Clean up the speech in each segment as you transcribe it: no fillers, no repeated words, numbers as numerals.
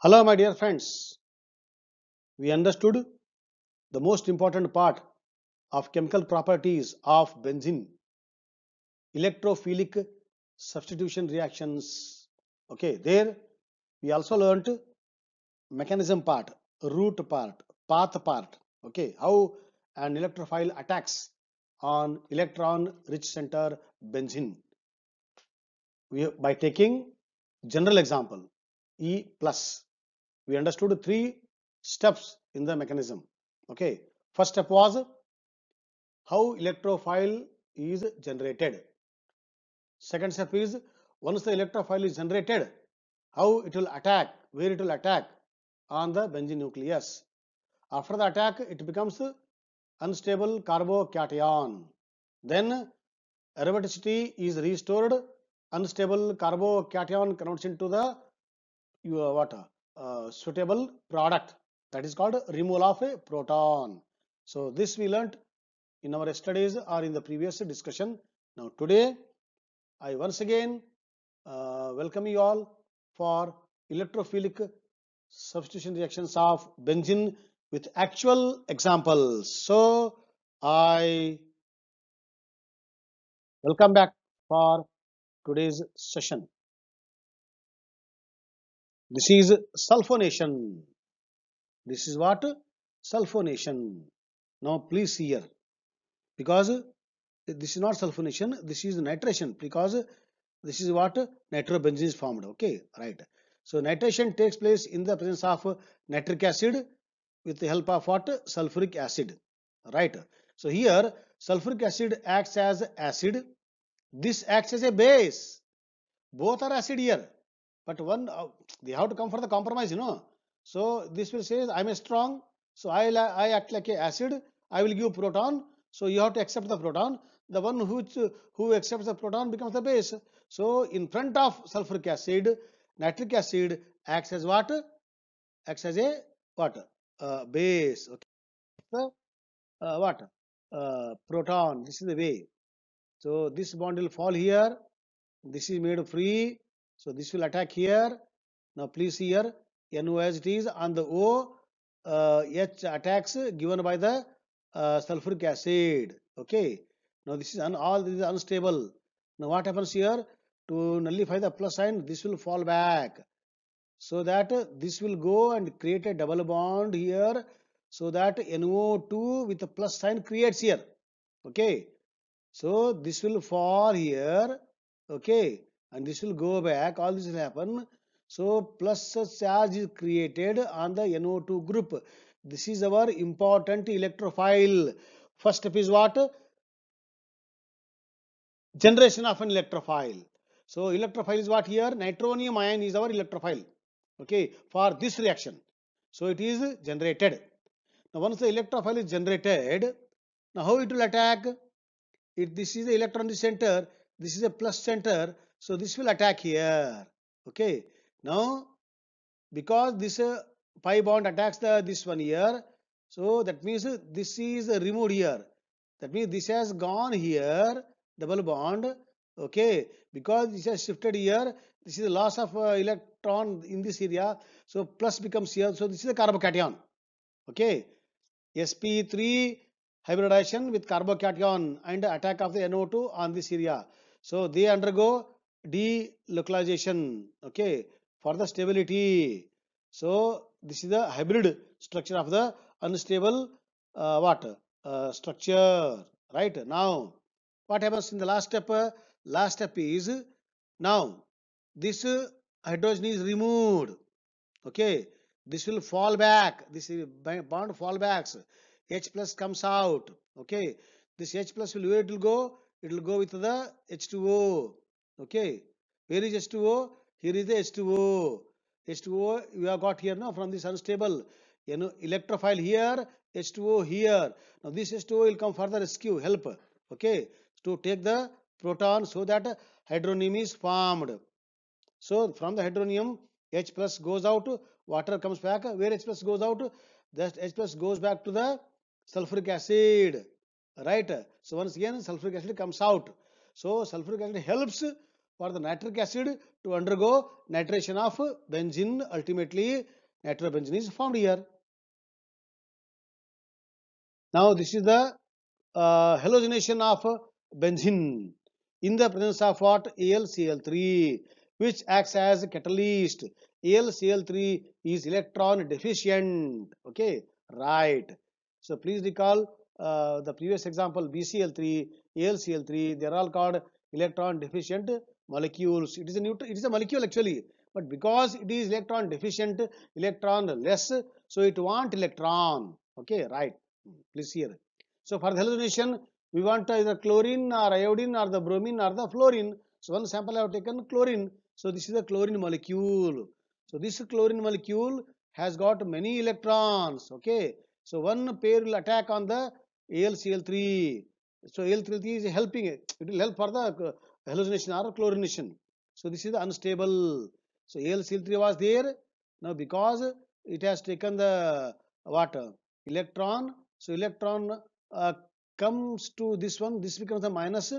Hello, my dear friends. We understood the most important part of chemical properties of benzene, electrophilic substitution reactions. Okay, there we also learnt mechanism part, route part, path part. Okay, how an electrophile attacks on electron-rich center benzene. By taking general example, E plus, we understood three steps in the mechanism. Okay, first step was how electrophile is generated. Second step is once the electrophile is generated, how it will attack, where it will attack on the benzene nucleus. After the attack, it becomes unstable carbocation. Then aromaticity is restored. Unstable carbocation converts into the suitable product, that is called removal of a proton. So this we learnt in our studies or in the previous discussion. Now today I once again welcome you all for electrophilic substitution reactions of benzene with actual examples. So I welcome back for today's session. This is sulfonation. This is what? Sulfonation. Now please see here, because this is not sulfonation, this is nitration, because this is what? Nitrobenzene is formed. Okay, right. So nitration takes place in the presence of nitric acid with the help of what? Sulfuric acid. Right. So here sulfuric acid acts as acid. This acts as a base. Both are acid here, but one they have to come for the compromise, So this will say I'm a strong, so I act like a acid. I will give proton, so you have to accept the proton. The one who accepts the proton becomes the base. So in front of sulfuric acid, nitric acid acts as what? Acts as a what? Base. Okay. So, what? Proton. This is the way. So this bond will fall here. This is made free. So this will attack here. Now please see here, NO as it is on the O, H attacks given by the sulfuric acid. Okay. Now this is all this is unstable. Now what happens here? To nullify the plus sign, this will fall back. So that this will go and create a double bond here. So that NO2 with a plus sign creates here. Okay. So this will fall here. Okay, and this will go back. All this will happen. So plus charge is created on the NO2 group. This is our important electrophile. First step is what? Generation of an electrophile. So electrophile is what here? Nitronium ion is our electrophile. Okay, for this reaction. So it is generated. Now once the electrophile is generated, now how it will attack? This is the electron in the center, this is a plus center, so this will attack here. Okay, now because this pi bond attacks this one here, so that means this is removed here. That means this has gone here, double bond. Okay, because this has shifted here, this is the loss of electron in this area, so plus becomes here, so this is a carbocation. Okay, sp3 hybridization with carbocation and attack of the NO2 on this area. So they undergo delocalization, okay, for the stability. So this is the hybrid structure of the unstable structure, right? Now what happens in the last step? Last step is, now this hydrogen is removed. Okay, this will fall back. This bond fall backs. H plus comes out. Okay, this H plus will, where it will go? It will go with the H2O. Okay, where is H2O? Here is the H2O. H2O we have got here now from this unstable. Electrophile here, H2O here. Now this H2O will come further rescue, help. Okay, to take the proton so that hydronium is formed. So from the hydronium, H plus goes out, water comes back. Where H plus goes out, that H plus goes back to the sulfuric acid, right? So once again sulfuric acid comes out. So sulfuric acid helps for the nitric acid to undergo nitration of benzene. Ultimately, nitrobenzene is formed here. Now, this is the halogenation of benzene in the presence of what? AlCl3, which acts as a catalyst. AlCl3 is electron deficient. Okay, right. So please recall the previous example, BCl3, AlCl3. They are all called electron deficient molecules. It is a neutral. It is a molecule actually, but because it is electron deficient, electron less, so it want electron. Okay, right. Please hear. So for the halogenation, we want either chlorine or iodine or the bromine or the fluorine. So one sample I have taken chlorine. So this is the chlorine molecule. So this chlorine molecule has got many electrons. Okay. So one pair will attack on the AlCl3. So Al3 is helping it. It will help for the halogenation or chlorination. So this is the unstable. So AlCl3 was there. Now because it has taken the what electron. So electron comes to this one. This becomes the minus.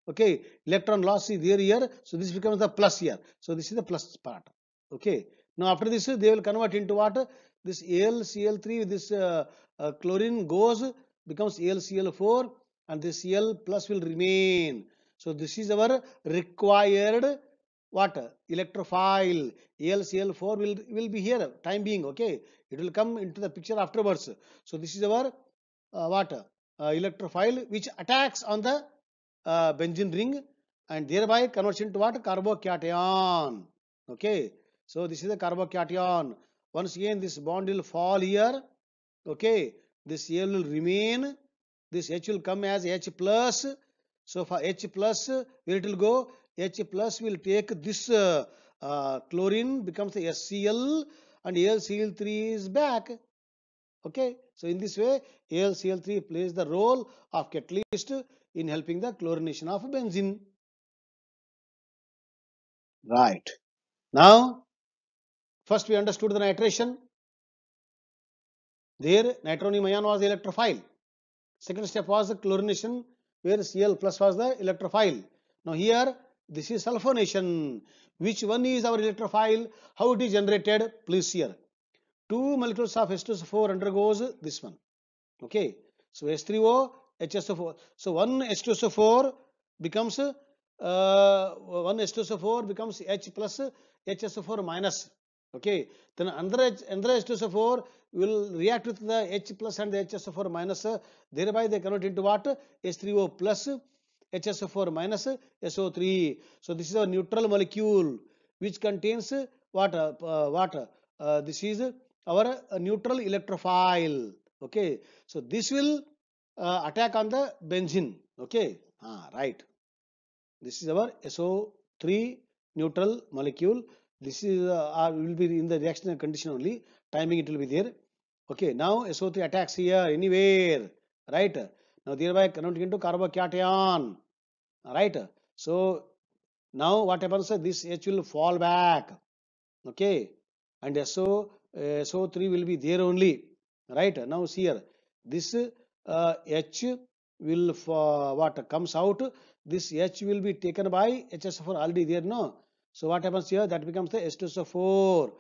Okay, electron loss is there here. So this becomes the plus here. So this is the plus part. Okay. Now after this, they will convert into what? This AlCl3. This chlorine goes becomes AlCl4, and this Cl plus will remain. So this is our required what? Electrophile. AlCl4 will be here time being. Okay, it will come into the picture afterwards. So this is our what? Electrophile which attacks on the benzene ring and thereby converts into what? Carbocation. Okay, so this is the carbocation. Once again, this bond will fall here. Okay, this L will remain. This H will come as H plus. So for H plus, where it will go? H plus will take this chlorine becomes the HCl and AlCl3 is back. Okay, so in this way, AlCl3 plays the role of catalyst in helping the chlorination of benzene. Right. Now, first we understood the nitration. There, nitronium ion was the electrophile. Second step was the chlorination, where Cl plus was the electrophile. Now here, this is sulfonation. Which one is our electrophile? How it is generated? Please here. Two molecules of H2SO4 undergoes this one. Okay. So H3O, HSO4. So one H2SO4 becomes one H2SO4 becomes H plus HSO4 minus. Okay. Then another H2SO4 will react with the H plus and the HSO4 minus. Thereby they convert into what? H3O plus HSO4 minus SO3. So this is a neutral molecule which contains what? This is our neutral electrophile. Okay, so this will attack on the benzene. Okay, right. This is our SO3 neutral molecule. This is will be in the reaction condition only. Timing it will be there. Okay, now SO3 attacks here anywhere, right? Now thereby converting into carbocation, right? So now what happens? This H will fall back. Okay, and SO3 will be there only, right? Now see here, this H will what comes out, this H will be taken by HSO4 already there, no? So what happens here? That becomes the H2SO4.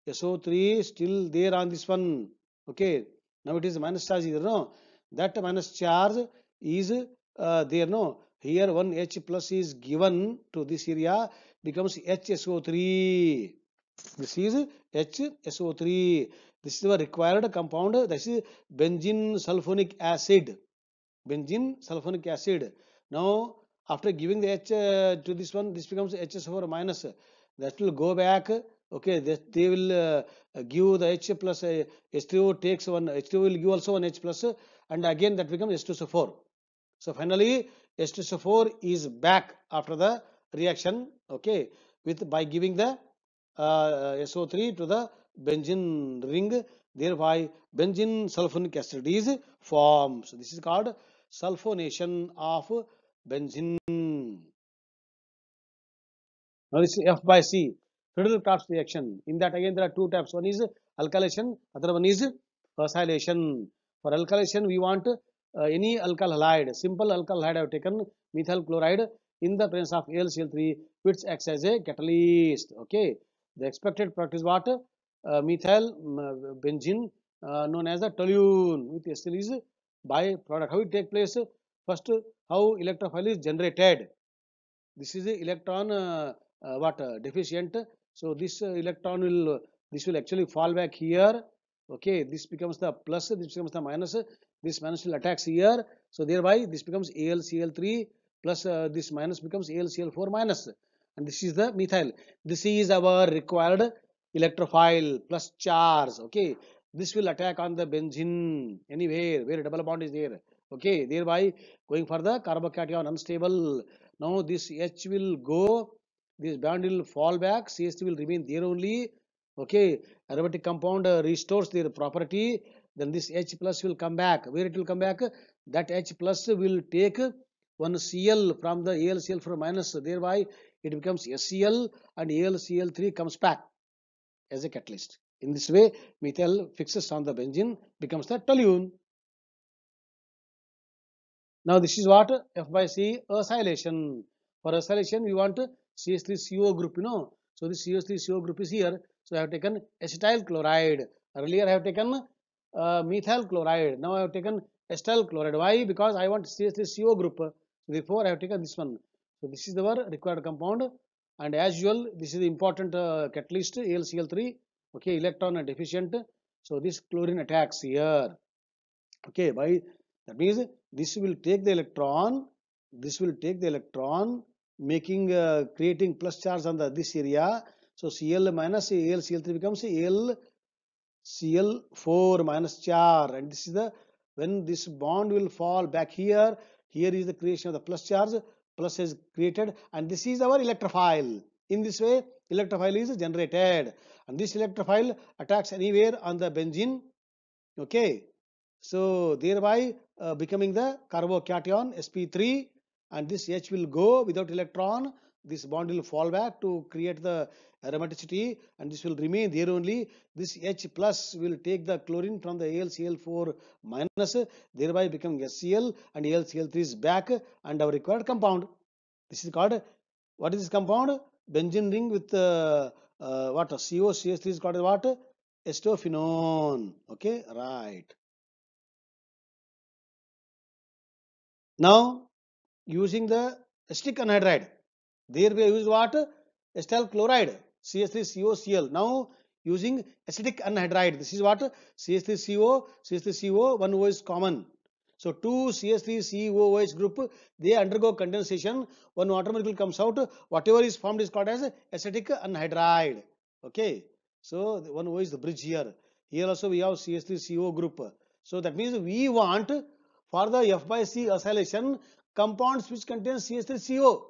SO3 still there on this one. Okay, now it is minus charge here, no? That minus charge is there, no? Here one H plus is given to this area, becomes HSO3. This is HSO3. This is the required compound. This is benzene sulfonic acid. Benzene sulfonic acid. Now, after giving the H to this one, this becomes HSO4 minus. That will go back. Okay, they will give the H plus H3O takes one. H3O will give also one H plus, and again that becomes H2SO4. So finally, H2SO4 is back after the reaction. Okay, with by giving the SO3 to the benzene ring, thereby benzene sulfonic acid is formed. So this is called sulfonation of benzene. Now this is F by C, Friedel-Crafts reaction. In that again there are two types. One is alkylation, other one is acylation. For alkylation we want any alkyl halide. Simple alkyl halide I have taken methyl chloride in the presence of AlCl3, which acts as a catalyst. Okay, the expected product is what? Methyl benzene, known as the toluene with acyl is byproduct. How it take place? First, how electrophile is generated. This is the electron deficient. So this electron will this will actually fall back here. Okay, this becomes the plus, this becomes the minus, this minus will attacks here. So thereby this becomes AlCl3 plus this minus becomes AlCl4 minus, and this is the methyl. This is our required electrophile plus charge. Okay, this will attack on the benzene anywhere where double bond is there. Okay, thereby going for the carbocation unstable. Now this H will go, this bond will fall back, CH3 will remain there only. Okay, aromatic compound restores their property. Then this H plus will come back. Where it will come back? That H plus will take one Cl from the AlCl for minus. Thereby it becomes SCl and AlCl3 comes back as a catalyst. In this way, methyl fixes on the benzene, becomes the toluene. Now this is what F by C acylation. For acylation, we want CH3CO group, So this CH3CO group is here. So I have taken acetyl chloride. Earlier I have taken methyl chloride. Now I have taken acetyl chloride. Why? Because I want CH3CO group. Therefore I have taken this one. So this is our required compound. And as usual, this is the important catalyst AlCl3. Okay, electron deficient. So this chlorine attacks here. Okay, by that means this will take the electron, making creating plus charge on the this area. So Cl minus AlCl3 becomes AlCl4 minus charge, and this is the when this bond will fall back here. Here is the creation of the plus charge. Plus is created, and this is our electrophile. In this way, electrophile is generated, and this electrophile attacks anywhere on the benzene. Okay, so thereby becoming the carbocation sp3, and this H will go without electron. This bond will fall back to create the aromaticity, and this will remain there only. This H plus will take the chlorine from the AlCl4 minus, thereby becoming HCl, and AlCl3 is back, and our required compound. This is called, what is this compound? Benzene ring with what? COCH3 is called what? Acetophenone. Okay, right. Now using the acetic anhydride, there we use what? Acetyl chloride, CH3COCl. Now using acetic anhydride, this is what? CH3CO, CH3CO, one O is common. So two CH3COOH group, they undergo condensation. One water molecule comes out. Whatever is formed is called as acetic anhydride. Okay. So one O is the bridge here. Here also we have CH3CO group. So that means we want for the F by C acylation compounds which contain CH3CO.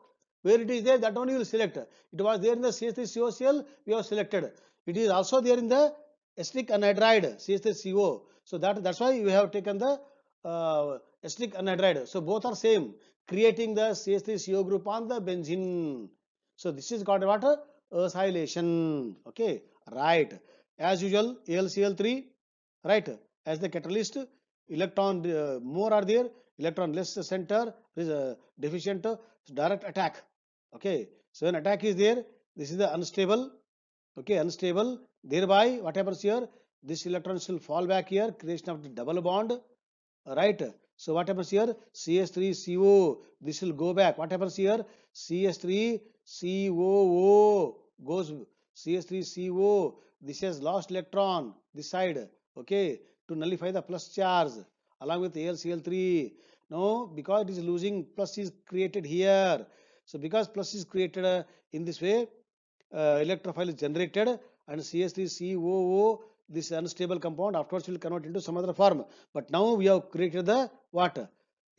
Where it is there, that one you will select. It was there in the CH3COCl, we have selected. It is also there in the acetic anhydride, CH3CO. So that's why we have taken the acetic anhydride. So both are same, creating the CH3CO group on the benzene. So this is called what? Acylation. Okay, right. As usual, AlCl3, right, as the catalyst. Electron more are there, electron less center, is deficient, direct attack. Okay, so when attack is there, this is the unstable. Okay, unstable. Thereby, what happens here? This electrons will fall back here, creation of the double bond. Right. So what happens here? CH3CO. This will go back. What happens here? CH3COO goes CH3CO. This has lost electron this side. Okay, to nullify the plus charge along with AlCl3. No, because it is losing, plus is created here. So because plus is created in this way, electrophile is generated, and CH3COO, this unstable compound, afterwards will convert into some other form. But now we have created the what?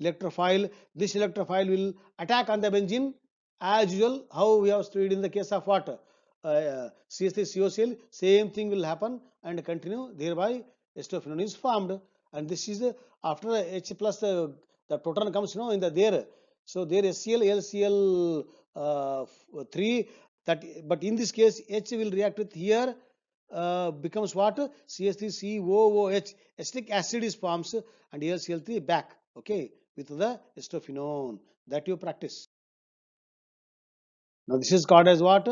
Electrophile. This electrophile will attack on the benzene as usual. How we have studied in the case of what? CH3COCl, same thing will happen and continue. Thereby acetophenone is formed, and this is after H plus the proton comes in the there. So there HCl, LCl 3, that, but in this case H will react with here, becomes what? CH3COOH, acetic acid is forms, and AlCl3 back. Okay, with the acetophenone that you practice. Now this is called as what?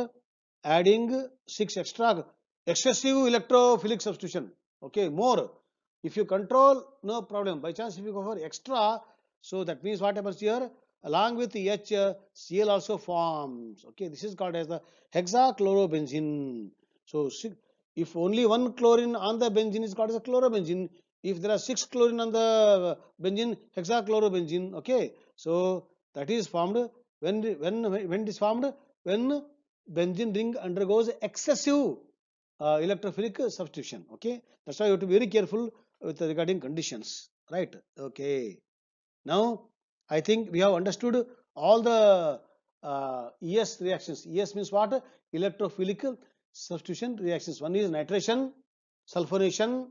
Adding 6 extra excessive electrophilic substitution. Okay, more. If you control, no problem. By chance, if you go for extra, so that means what happens here? Along with H, Cl also forms. Okay, this is called as the hexachlorobenzene. So if only one chlorine on the benzene is called as a chlorobenzene. If there are 6 chlorine on the benzene, hexachlorobenzene. Okay, so that is formed when it is formed when benzene ring undergoes excessive electrophilic substitution. Okay, that's why you have to be very careful with regarding conditions, right? Okay, now I think we have understood all the ES reactions. ES means what? Electrophilic substitution reactions. One is nitration, sulfonation,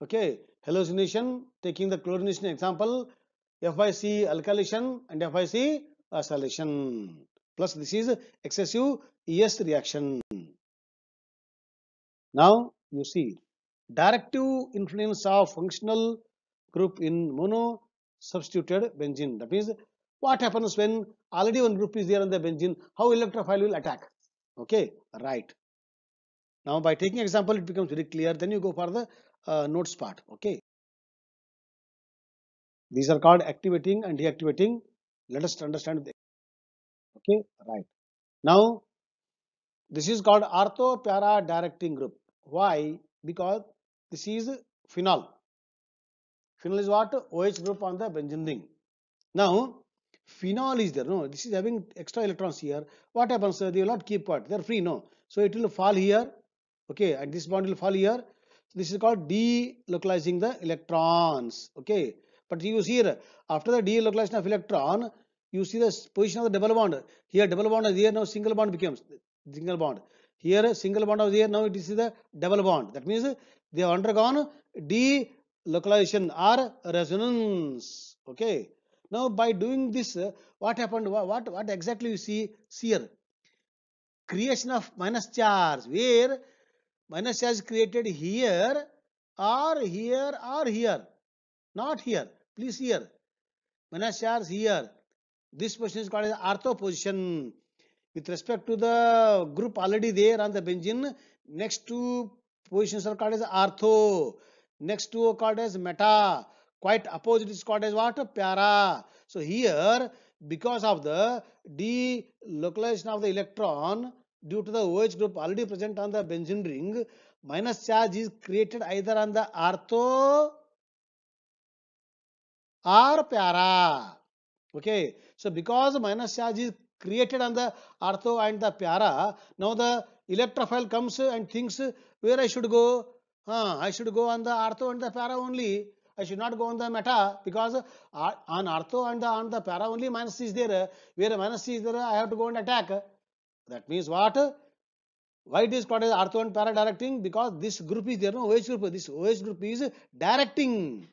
okay, hallucination, taking the chlorination example, FIC alkylation and FIC acylation. Plus this is excessive ES reaction. Now you see directive influence of functional group in mono substituted benzene. That means what happens when already one group is there in the benzene, how electrophile will attack. Okay, right. Now by taking example it becomes very clear. Then you go for the notes part. Okay. These are called activating and deactivating. Let us understand. Okay, right. Now this is called ortho para directing group. Why? Because this is phenol. Phenol is what? OH group on the benzene ring. Now phenol is there. No, this is having extra electrons here. What happens? They will not keep what? They are free. No. So it will fall here. Okay, and this bond will fall here. This is called delocalizing the electrons. Okay, but you see here after the delocalization of electron, you see the position of the double bond. Here double bond is here, now single bond becomes single bond. Here single bond was here, now it is the double bond. That means they have undergone delocalization or resonance. Okay. Now by doing this, what happened? What exactly you see here? Creation of minus charge, where minus charge created here or here or here, not here. Please here. Minus charge here. This position is called as ortho position. With respect to the group already there on the benzene, next two positions are called as ortho. Next two are called as meta. Quite opposite is called as what? Para. So here, because of the delocalization of the electron due to the OH group already present on the benzene ring, minus charge is created either on the ortho or para. Okay, so because minus charge is created on the ortho and the para, now the electrophile comes and thinks where I should go. I should go on the ortho and the para only. I should not go on the meta, because on ortho and on the para only minus is there. Where minus is there, I have to go and attack. That means what? Why it is called as ortho and para directing? Because this group is there, no OH group. This OH group is directing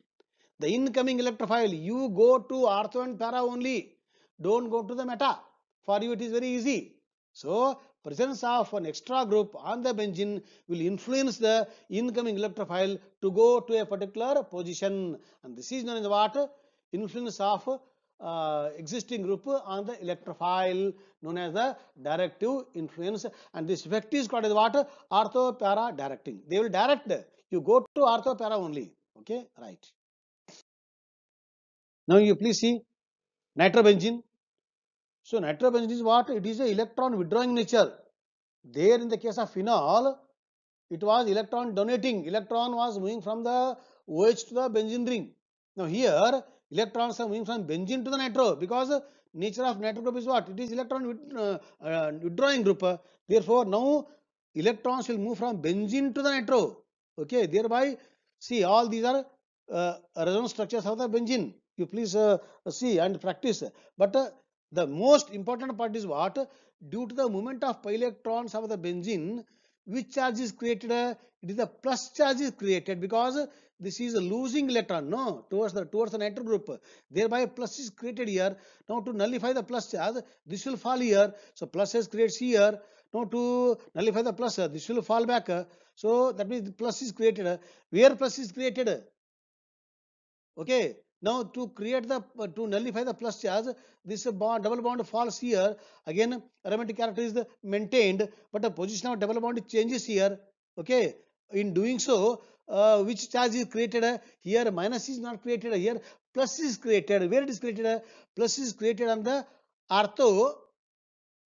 the incoming electrophile. You go to ortho and para only. Don't go to the meta. For you it is very easy. So presence of an extra group on the benzene will influence the incoming electrophile to go to a particular position, and this is known as what? Influence of existing group on the electrophile, known as the directive influence, and this effect is called as what? Ortho para directing. They will direct. You go to ortho para only. Okay, right. Now you please see nitrobenzene. So nitrobenzene is what? It is a electron withdrawing nature. There in the case of phenol, it was electron donating. Electron was moving from the OH to the benzene ring. Now here electrons are moving from benzene to the nitro, because nature of nitro group is what? It is electron withdrawing group. Therefore now electrons will move from benzene to the nitro. Okay, thereby see all these are resonance structures of the benzene. You please see and practice. But the most important part is what? Due to the movement of pi electrons of the benzene, which charge is created? It is the plus charge is created, because this is a losing electron, no, towards the nitro group. Thereby plus is created here. Now to nullify the plus charge, this will fall here. So plus is creates here. Now to nullify the plus, this will fall back. So that means the plus is created. Where plus is created? Okay, Now to create the to nullify the plus charge, this bond double bond falls here. Again, aromatic character is maintained, but the position of double bond changes here. Okay, in doing so, which charge is created? Here minus is not created. Here plus is created. Where it is created? Plus is created on the ortho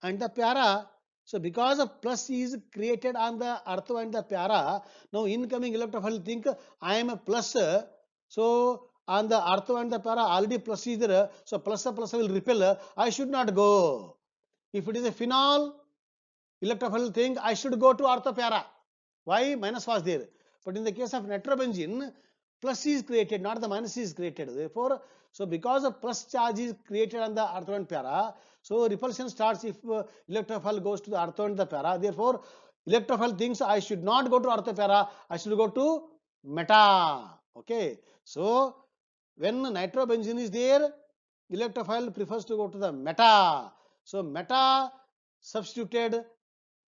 and the para. So because of plus is created on the ortho and the para, now incoming electrophile will think I am a plus. So on the ortho and the para already plus is there. So plus will repel. I should not go. If it is a phenol, electrophile will think I should go to ortho para. Why? Minus was there. But in the case of nitrobenzene, plus is created, not the minus is created. Therefore, so because of plus charge is created on the ortho and para, so repulsion starts if electrophile goes to the ortho and the para. Therefore, electrophile thinks I should not go to ortho para, I should go to meta. Okay. So when nitrobenzene is there, electrophile prefers to go to the meta. So meta substituted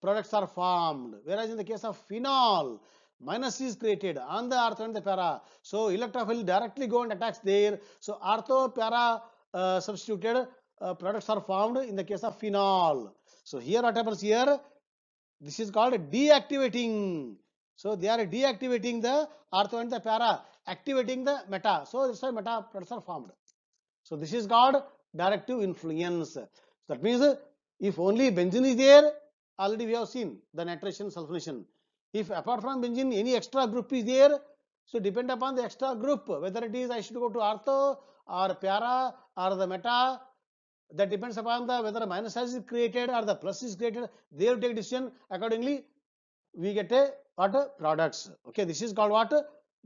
products are formed, whereas in the case of phenol, minus is created on the ortho and the para. So electrophile directly go and attacks there. So ortho para substituted products are formed in the case of phenol. So here what happens here? This is called deactivating. So they are deactivating the ortho and the para, activating the meta. So that's why meta products are formed. So this is called directive influence. That means if only benzene is there, already we have seen the nitration sulfonation. If apart from benzene any extra group is there, so depend upon the extra group, whether it is I should go to ortho or para or the meta, that depends upon the whether minus is created or the plus is created. They will take decision accordingly. We get a what products. Okay, this is called what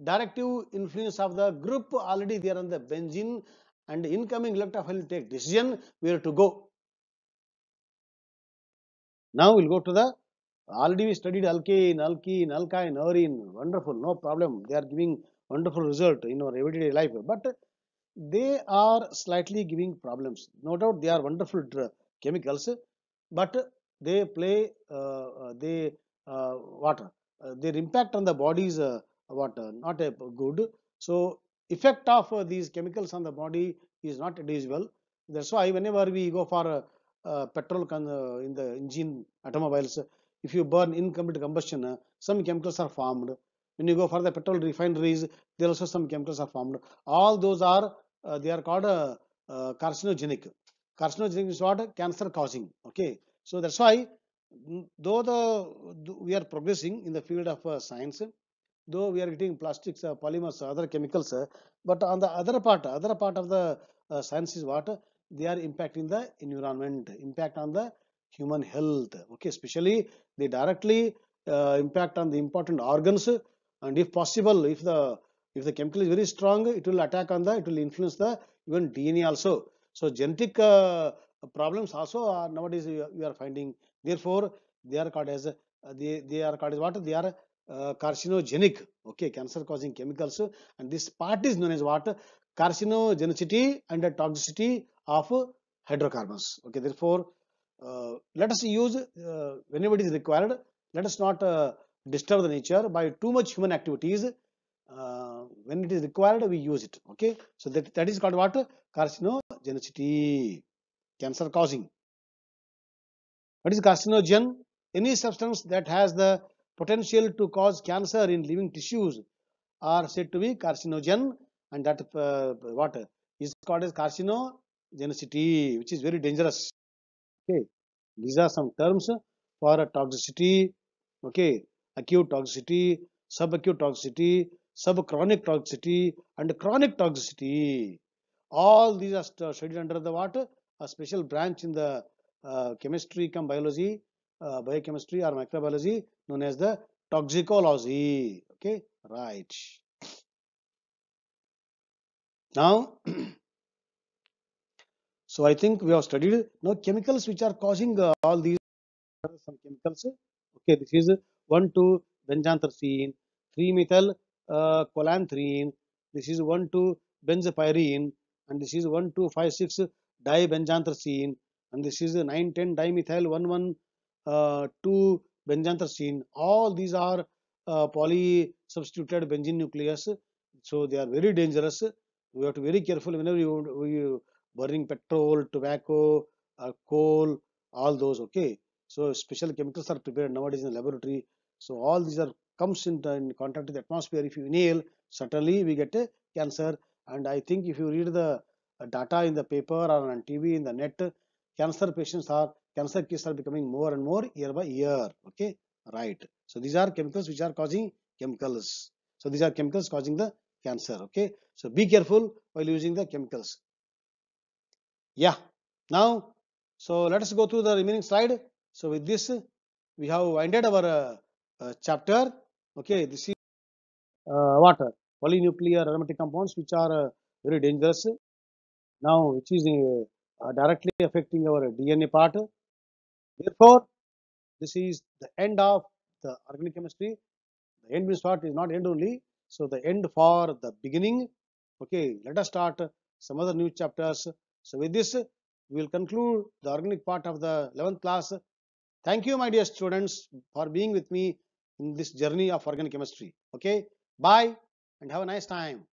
directive influence of the group already there on the benzene, and incoming electrophile will take decision where to go. Now we'll go to the already we studied alkane, alkene, alkyne, urine. Wonderful, no problem. They are giving wonderful result in our everyday life, but they are slightly giving problems. No doubt they are wonderful chemicals, but they play they what their impact on the body is what not a good. So effect of these chemicals on the body is not visible. That's why whenever we go for petrol in the engine automobiles, if you burn incomplete combustion, some chemicals are formed. When you go for the petrol refineries, there also some chemicals are formed. All those are they are called carcinogenic. Carcinogenic is what? Cancer causing. Okay. So that's why though we are progressing in the field of science, though we are getting plastics, polymers, other chemicals, but on the other part of the science is what? They are impacting the environment, impact on the human health. Okay, especially they directly impact on the important organs, and if possible, if the chemical is very strong, it will attack on it will influence the even DNA also. So genetic problems also are nowadays we are finding. Therefore, they are called as they are called as what? They are carcinogenic. Okay, cancer causing chemicals, and this part is known as what? Carcinogenicity and toxicity of hydrocarbons. Okay, therefore, let us use whenever it is required. Let us not disturb the nature by too much human activities. When it is required, we use it. Okay, so that is called what? Carcinogenicity, cancer causing. What is carcinogen? Any substance that has the potential to cause cancer in living tissues are said to be carcinogen, and that what is called as carcinogenicity, which is very dangerous. Okay, these are some terms for toxicity. Okay, acute toxicity, subacute toxicity, subchronic toxicity, and chronic toxicity. All these are studied under the what? A special branch in the chemistry cum biology, biochemistry or microbiology known as the toxicology. Okay, right. Now, so I think we have studied now chemicals which are causing all these some chemicals. Okay, this is 1,2 benzanthracene, 3-methyl cholanthrin. This is 1,2 benzopyrene, and this is 1,2,5,6 dibenzanthracene, and this is 9,10 dimethyl 1,1,2 benzanthracene. All these are polysubstituted benzene nucleus, so they are very dangerous. We have to be very careful whenever you burning petrol, tobacco, coal, all those. Okay, so special chemicals are prepared nowadays in the laboratory. So all these are comes in contact with the atmosphere. If you inhale, certainly we get a cancer. And I think if you read the data in the paper or on TV in the net, cancer cases are becoming more and more year by year. Okay, right. So these are chemicals which are causing chemicals. So these are chemicals causing the cancer. Okay, so be careful while using the chemicals. Yeah. Now, so let us go through the remaining slide. So with this, we have ended our chapter. Okay, this is what polynuclear aromatic compounds which are very dangerous. Now, which is directly affecting our DNA part. Therefore, this is the end of the organic chemistry. The end means what is not end only. So the end for the beginning. Okay, let us start some other new chapters. So with this, we will conclude the organic part of the 11th class. Thank you, my dear students, for being with me in this journey of organic chemistry. Okay, bye and have a nice time.